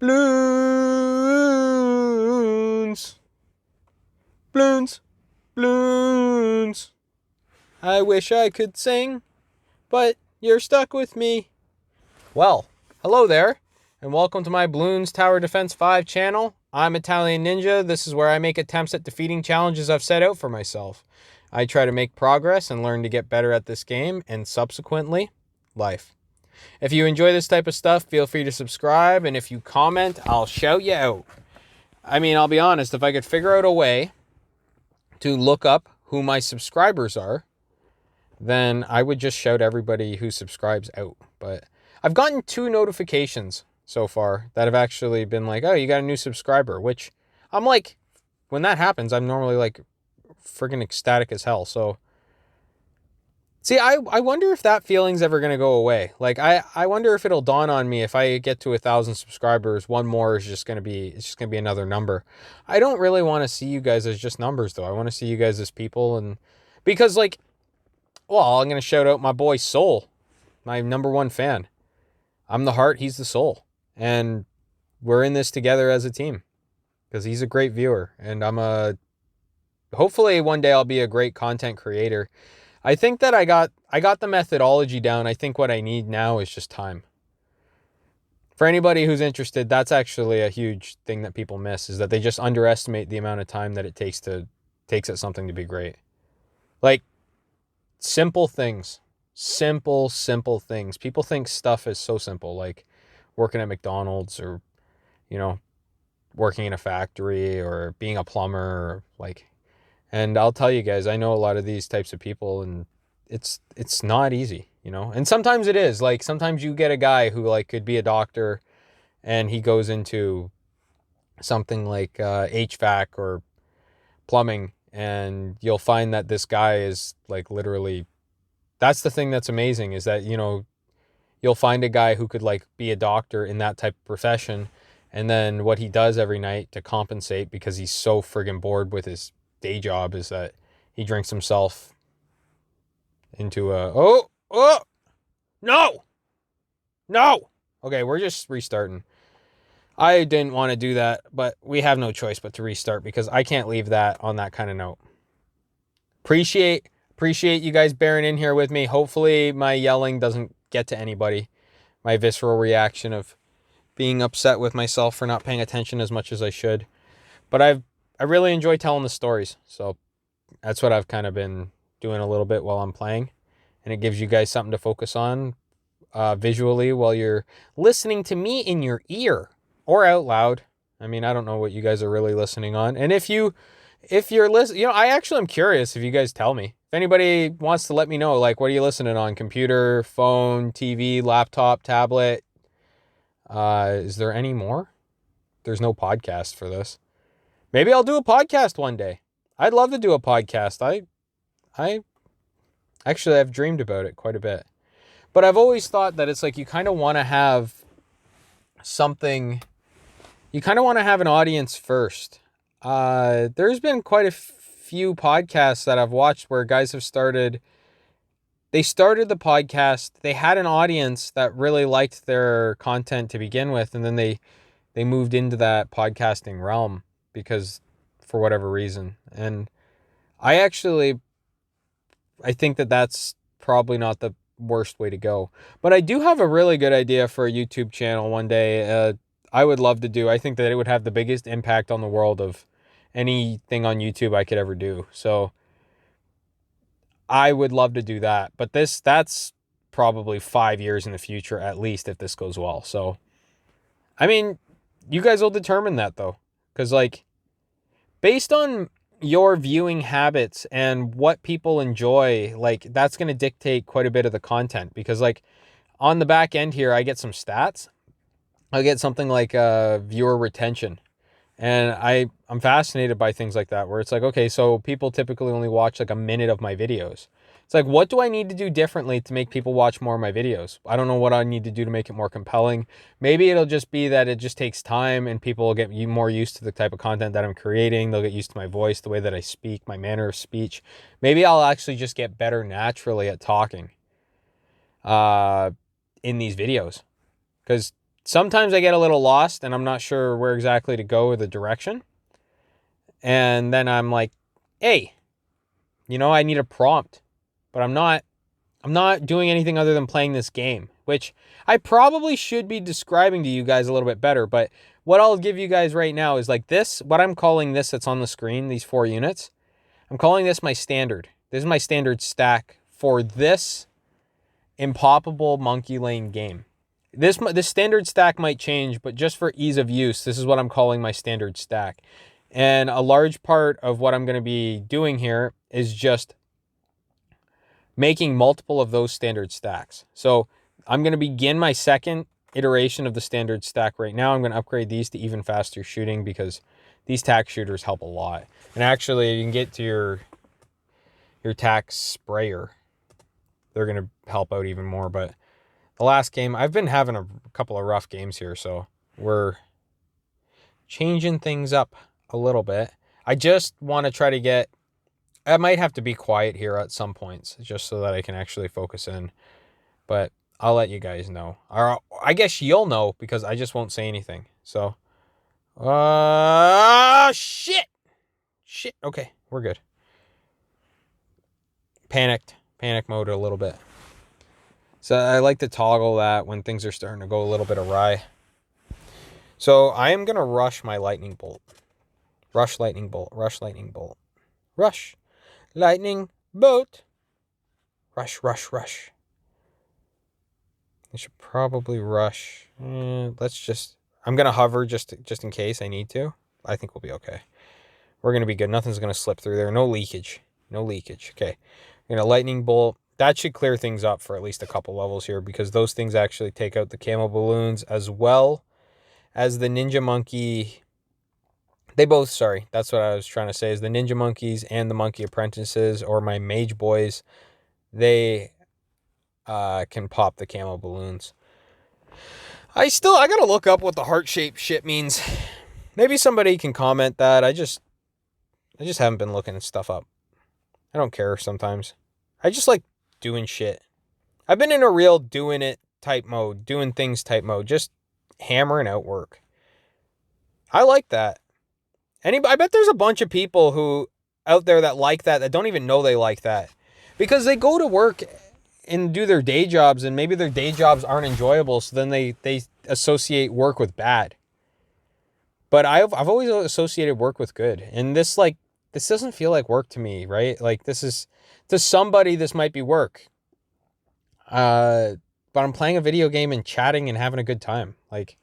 Bloons. Bloons. Bloons. I wish I could sing, but you're stuck with me. Well, hello there, and welcome to my Bloons Tower Defense 5 channel. I'm Italian Ninja. This is where I make attempts at defeating challenges I've set out for myself. I try to make progress and learn to get better at this game, and subsequently, life. If you enjoy this type of stuff, feel free to subscribe, and if you comment, I'll shout you out. I mean, I'll be honest, if I could figure out a way to look up who my subscribers are, then I would just shout everybody who subscribes out. But I've gotten 2 notifications so far that have actually been like, oh, you got a new subscriber, which I'm like, when that happens, I'm normally like friggin' ecstatic as hell. So see, I wonder if that feeling's ever going to go away. Like, I wonder if it'll dawn on me if I get to 1,000 subscribers, one more is just going to be, it's just going to be another number. I don't really want to see you guys as just numbers, though. I want to see you guys as people. And because, like, well, I'm going to shout out my boy Soul, my #1 fan. I'm the heart, he's the soul. And we're in this together as a team because he's a great viewer. And hopefully one day I'll be a great content creator. I think that I got the methodology down. I think what I need now is just time. For anybody who's interested, that's actually a huge thing that people miss, is that they just underestimate the amount of time that it takes at something to be great. Like, simple things. Simple things. People think stuff is so simple, like working at McDonald's or, you know, working in a factory or being a plumber, or like. And I'll tell you guys, I know a lot of these types of people, and it's not easy, you know? And sometimes it is. Like, sometimes you get a guy who, like, could be a doctor, and he goes into something like HVAC or plumbing, and you'll find that this guy is, like, literally... That's the thing that's amazing, is that, you know, you'll find a guy who could, like, be a doctor in that type of profession, and then what he does every night to compensate, because he's so friggin' bored with his day job, is that he drinks himself into a no okay, we're just restarting. I didn't want to do that, but we have no choice but to restart, because I can't leave that on that kind of note. Appreciate you guys bearing in here with me. Hopefully my yelling doesn't get to anybody, my visceral reaction of being upset with myself for not paying attention as much as I should. But I really enjoy telling the stories, so that's what I've kind of been doing a little bit while I'm playing, and it gives you guys something to focus on visually while you're listening to me in your ear or out loud. I mean, I don't know what you guys are really listening on, and if you're listening, you know, I actually am curious if you guys tell me. If anybody wants to let me know, like, what are you listening on? Computer, phone, TV, laptop, tablet? Is there any more? There's no podcast for this. Maybe I'll do a podcast one day. I'd love to do a podcast. I've dreamed about it quite a bit. But I've always thought that it's like, you kind of want to have something, you kind of want to have an audience first. There's been quite a few podcasts that I've watched where guys have started the podcast, they had an audience that really liked their content to begin with, and then they moved into that podcasting realm because for whatever reason. And I think that that's probably not the worst way to go. But I do have a really good idea for a YouTube channel one day. I would love to do. I think that it would have the biggest impact on the world of anything on YouTube I could ever do. So I would love to do that. But that's probably 5 years in the future, at least, if this goes well. So, I mean, you guys will determine that, though. Because, like, based on your viewing habits and what people enjoy, like, that's going to dictate quite a bit of the content. Because, like, on the back end here, I get some stats. I get something like viewer retention. And I'm fascinated by things like that, where it's like, okay, so people typically only watch like a minute of my videos. It's like, what do I need to do differently to make people watch more of my videos? I don't know what I need to do to make it more compelling. Maybe it'll just be that it just takes time and people will get more used to the type of content that I'm creating. They'll get used to my voice, the way that I speak, my manner of speech. Maybe I'll actually just get better naturally at talking in these videos. Because sometimes I get a little lost and I'm not sure where exactly to go or the direction. And then I'm like, hey, I need a prompt, but I'm not doing anything other than playing this game, which I probably should be describing to you guys a little bit better. But what I'll give you guys right now is like this, what I'm calling this that's on the screen, these 4 units. I'm calling this my standard. This is my standard stack for this Impoppable Monkey Lane game. This standard stack might change, but just for ease of use, this is what I'm calling my standard stack. And a large part of what I'm going to be doing here is just making multiple of those standard stacks. So I'm going to begin my second iteration of the standard stack right now. I'm going to upgrade these to even faster shooting because these tack shooters help a lot. And actually, you can get to your tack sprayer. They're going to help out even more. But the last game, I've been having a couple of rough games here, so we're changing things up a little bit. I just want to try to get... I might have to be quiet here at some points just so that I can actually focus in. But I'll let you guys know. Or I guess you'll know because I just won't say anything. So, shit. Shit. Okay, we're good. Panic mode a little bit. So I like to toggle that when things are starting to go a little bit awry. So I am going to rush my lightning bolt. Rush lightning bolt. Rush lightning bolt. Rush lightning bolt. Rush. I should probably rush. Let's just... I'm going to hover just in case I need to. I think we'll be okay. We're going to be good. Nothing's going to slip through there. No leakage. Okay. I'm going to lightning bolt. That should clear things up for at least a couple levels here because those things actually take out the camo balloons as well as the ninja monkey. That's what I was trying to say, is the ninja monkeys and the monkey apprentices or my mage boys, they can pop the camo balloons. I gotta look up what the heart-shaped shit means. Maybe somebody can comment that. I just haven't been looking stuff up. I don't care sometimes. I just like doing shit. I've been in a real doing it type mode, doing things type mode, just hammering out work. I like that. I bet there's a bunch of people who out there that like that don't even know they like that. Because they go to work and do their day jobs, and maybe their day jobs aren't enjoyable, so then they associate work with bad. But I've always associated work with good. And this doesn't feel like work to me, right? Like this is, to somebody, this might be work. But I'm playing a video game and chatting and having a good time. Like,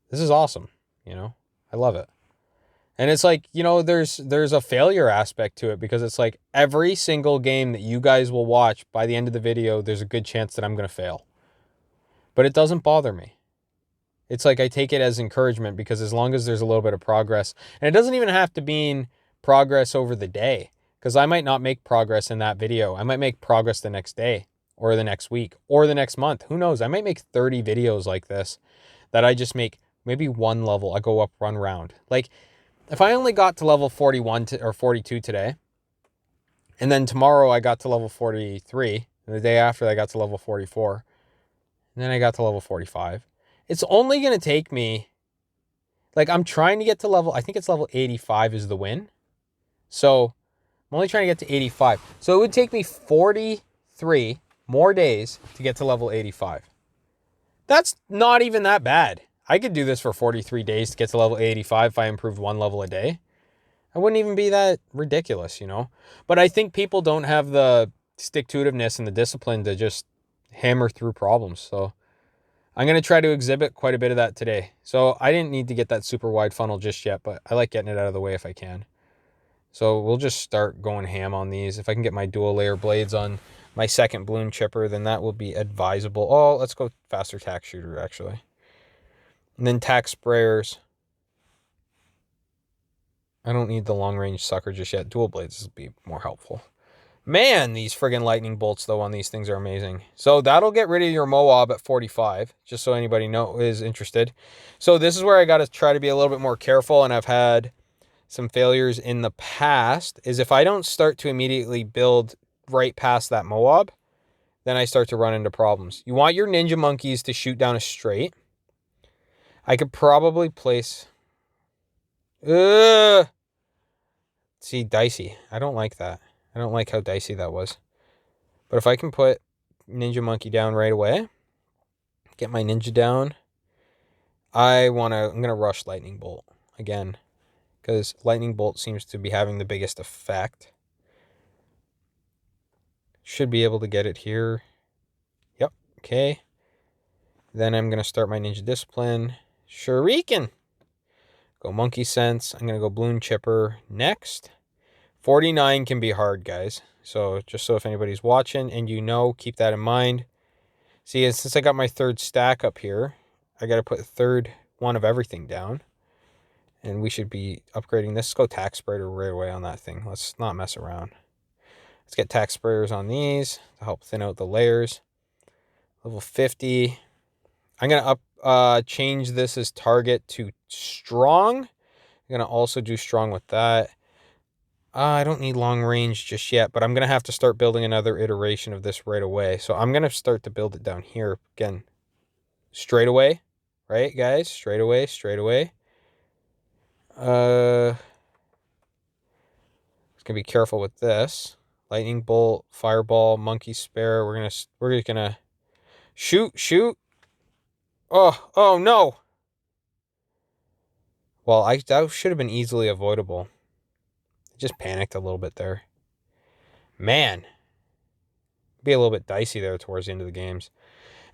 this is awesome, I love it. And it's like, there's a failure aspect to it because it's like every single game that you guys will watch by the end of the video, there's a good chance that I'm going to fail. But it doesn't bother me. It's like I take it as encouragement because as long as there's a little bit of progress, and it doesn't even have to mean progress over the day, because I might not make progress in that video. I might make progress the next day or the next week or the next month. Who knows? I might make 30 videos like this that I just make maybe one level. I go up one round. Like, if I only got to level 41 or 42 today, and then tomorrow I got to level 43, and the day after I got to level 44, and then I got to level 45, it's only going to take me, like, I'm trying to get to I think it's level 85 is the win. So I'm only trying to get to 85. So it would take me 43 more days to get to level 85. That's not even that bad. I could do this for 43 days to get to level 85 if I improved one level a day. I wouldn't even be that ridiculous, But I think people don't have the stick-to-itiveness and the discipline to just hammer through problems. So I'm going to try to exhibit quite a bit of that today. So I didn't need to get that super wide funnel just yet, but I like getting it out of the way if I can. So we'll just start going ham on these. If I can get my dual layer blades on my second balloon chipper, then that will be advisable. Oh, let's go faster tack shooter, actually. And then tack sprayers. I don't need the long range sucker just yet. Dual blades will be more helpful. Man, these friggin' lightning bolts, though, on these things are amazing. So that'll get rid of your Moab at 45, just so anybody is interested. So this is where I got to try to be a little bit more careful, and I've had some failures in the past, is if I don't start to immediately build right past that Moab, then I start to run into problems. You want your ninja monkeys to shoot down a straight. I could probably place... See, dicey. I don't like that. I don't like how dicey that was. But if I can put Ninja Monkey down right away, get my Ninja down, I'm going to rush Lightning Bolt again, because Lightning Bolt seems to be having the biggest effect. Should be able to get it here. Yep, okay. Then I'm going to start my Ninja Discipline. Shuriken! Go Monkey Sense. I'm going to go Bloon Chipper next. 49 can be hard, guys. So just so if anybody's watching and you know, keep that in mind. See, since I got my third stack up here, I got to put a third one of everything down. And we should be upgrading this. Let's go Tack Sprayer right away on that thing. Let's not mess around. Let's get Tack Sprayers on these to help thin out the layers. Level 50. I'm going to change this as target to strong. I'm going to also do strong with that. I don't need long range just yet, but I'm going to have to start building another iteration of this right away. So I'm going to start to build it down here again. Straight away, right, guys? Straight away, straight away. Just going to be careful with this. Lightning Bolt, Fireball, Monkey Spare. We're just going to shoot. Oh no. Well, that should have been easily avoidable. I just panicked a little bit there. Man. Be a little bit dicey there towards the end of the games.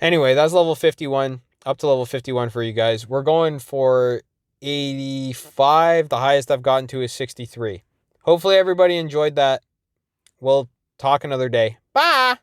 Anyway, that's level 51. Up to level 51 for you guys. We're going for 85. The highest I've gotten to is 63. Hopefully everybody enjoyed that. We'll talk another day. Bye!